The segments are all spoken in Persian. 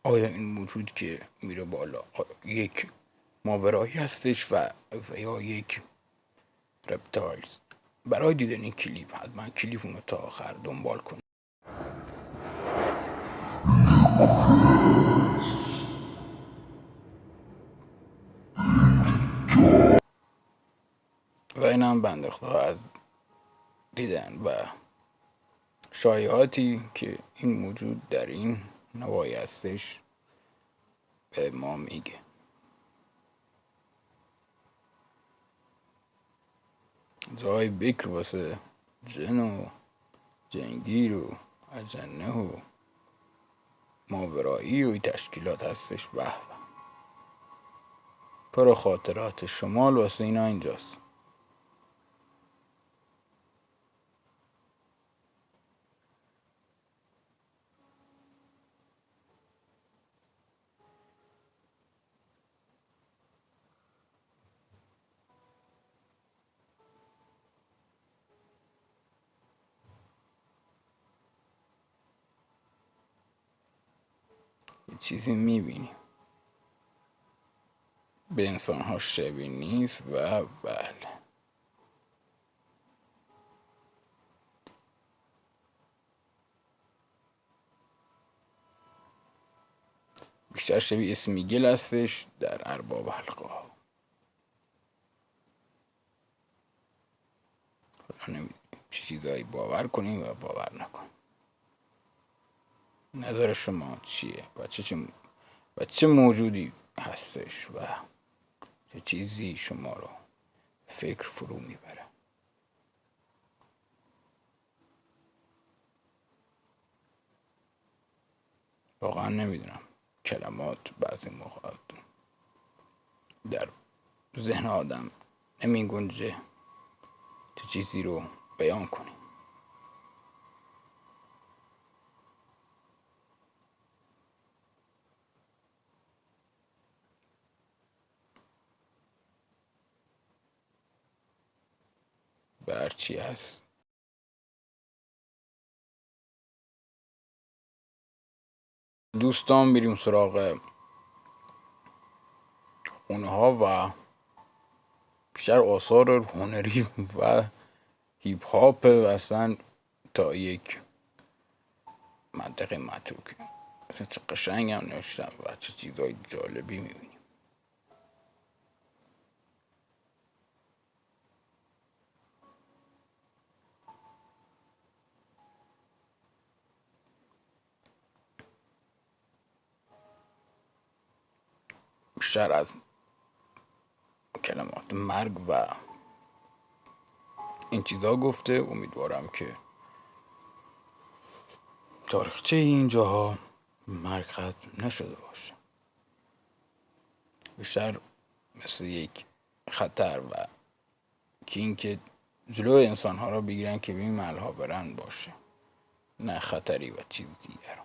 آیا این موجود که میره بالا یک ماورایی هستش و یا یک رپتایلز؟ برای دیدن این کلیپ حتما کلیپ رو تا آخر دنبال کن. و این هم بنده خدا از دیدن و شایعاتی که این موجود در این نوعی هستش به ما میگه. جای بکر واسه جن و جنگیر و اجنه و ماورایی و تشکیلات هستش. به پر خاطرات شمال واسه اینا اینجاست. یه چیزی میبینی به انسان ها شبیه نیست و بله بیشتر شبیه اسم میگل هستش در ارباب حلقه ها. نمیدونیم چه چیزایی باور کنیم و باور نکنیم. نظر شما چیه و چه موجودی هستش و چه چیزی شما رو فکر فرو میبره؟ واقعا نمیدونم کلمات بعضی موقع در ذهن آدم نمی گنجه چه چیزی رو بیان کنیم. به هرچی هست دوستان میریم سراغ خونه ها و بیشتر آثار هنری و هیپ هاپ اصلا تا یک منطقه متروکه. اصلا چه قشنگ هم نوشتم و چه چیزای جالبی میبینیم. بیشتر از کلمات مرگ و این چیزا گفته. امیدوارم که تاریخچه اینجاها مرگ ختم نشده باشه. بیشتر مثل یک خطر و که اینکه جلو انسان ها را بگیرن که به این محل ها برن باشه، نه خطری و چیز دیگر.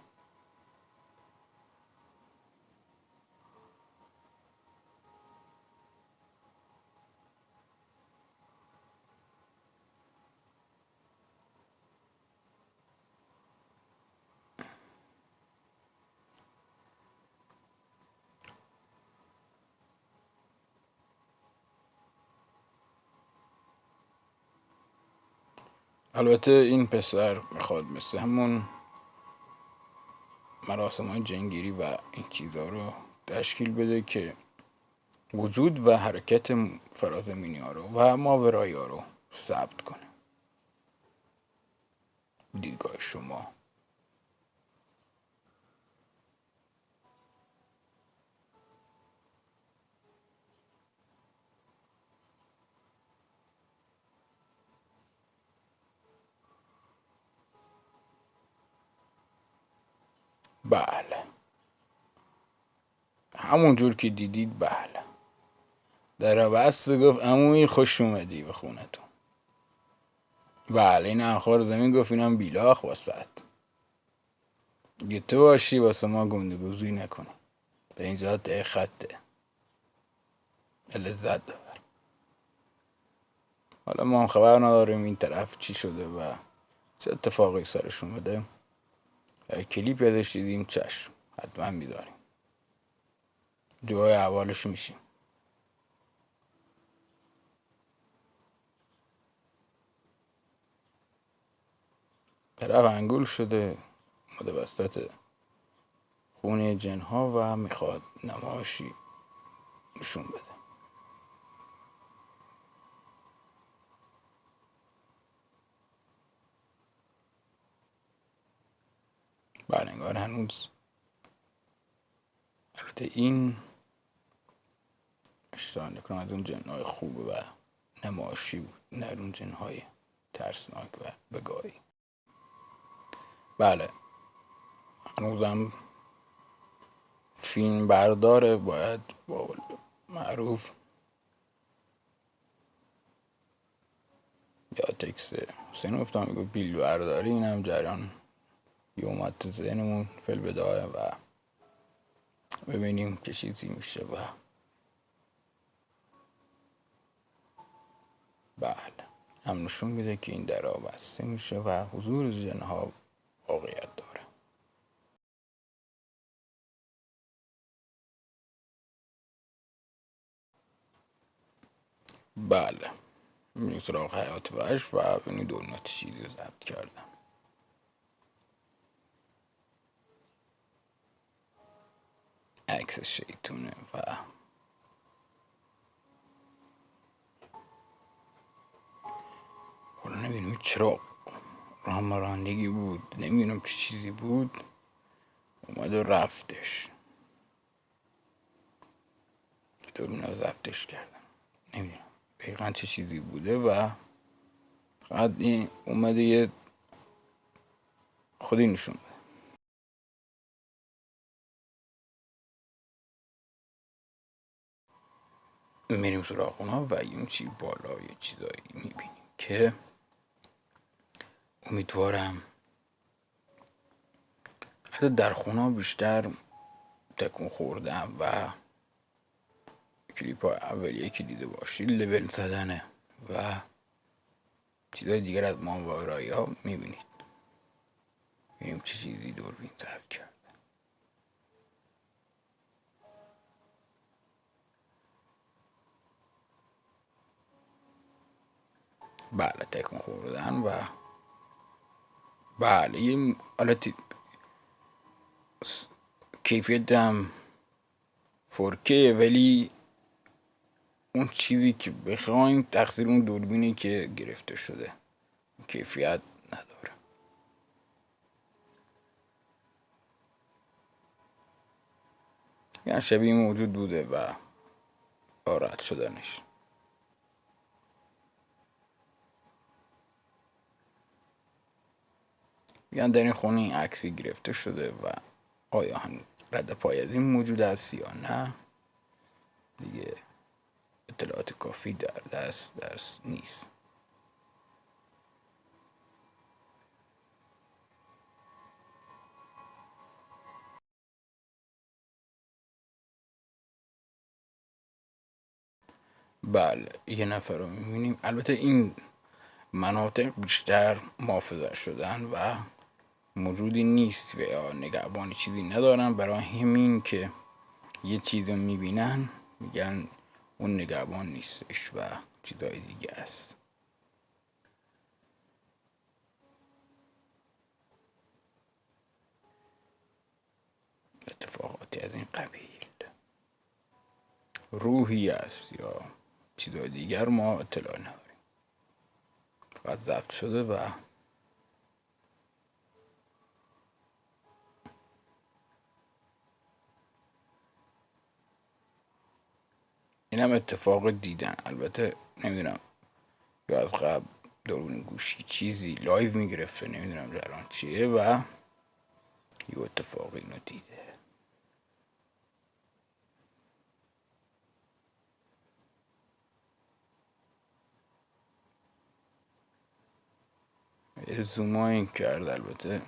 البته این پسر میخواد مثل همون مراسم های جنگیری و این چیزا رو تشکیل بده که وجود و حرکت فرازمینی ها رو و ماورایی ها رو ثبت کنه. دیدگاه شما؟ بله، همون جور که دیدید. بله، در بست گفت عمویی خوش اومدی به خونتون. بله، این انخار زمین گفت اینم بیلاخ واسد تو باشی واسه ما گندگوزی نکنی. به اینجا ته خطه لذت ببر. حالا ما هم خبر نداریم این طرف چی شده و چه اتفاقی سرش اومده. کلیپ یادش دیدیم چشم حتما میداریم، جوای احوالش میشیم. طرف انگول شده متوسط خونه جنها و میخواد نمایشی نشون بده. بله انگار هنوز، البته این اشتباه نکنم از اون جنهای خوب و نمایشی بود، نه اون جنهای ترسناک و بگاهی. بله هنوزم فیلم برداره باید با معروف یا تکس حسین گفتم میگو بیل برداری، اینم جریان یه اومد تو ذهنمون فیل بدایه و ببینیم چه چیزی میشه. و بله هم نشون میده که این درها بسته میشه و حضور جنها واقعیت داره. بله میریم سراغ حیات وحش و ببینیم دولمات چیزی رو ضبط کردم. عکس شیطونه و حالا نمیدونم چرا رانندگی بود، نمیدونم چه چیزی بود، اومد و رفتش، دوربین رو ضبطش کردم، نمیدونم دقیقا چه چیزی بوده و فقط این اومده یه خودی نشون بده. میریم سراغ اونا و یه چی بالا یه چیزایی میبینیم که امیدوارم حتی در خونه بیشتر تکون خوردم و کلیپ های اولیه که دیده باشی لول زدنه و چیزای دیگر از ماورایی ها میبینید. ببینیم چه چیزی دوربین ضبط کرد. بله تکون خوردن و بله یه حالتی کیفیت هم 4K ولی اون چیزی که بخوایم تقصیر اون دوربینی که گرفته شده، کیفیت نداره. یعنی شبیه موجود بوده و رد شدنش. یعنی در این خونه این عکسی گرفته شده و آیا هنوز رد پای از این موجود است یا نه دیگه اطلاعات کافی در دست نیست. بله یه نفر رو میبینیم، البته این مناطق بیشتر محافظت شدن و موجودی نیست و یا نگهبانی چیزی ندارن، برای همین که یه چیز رو میبینن میگن اون نگهبان نیستش و چیزای دیگه است. اتفاقاتی از این قبیل، روحی است یا چیزای دیگر ما اطلاع نداریم، فقط ضبط شده و این هم اتفاق دیدن. البته نمیدونم یا از قبل درون گوشی چیزی لایو میگرفته، نمیدونم جران چیه و یه اتفاق اینو دیده. زوماین کرد البته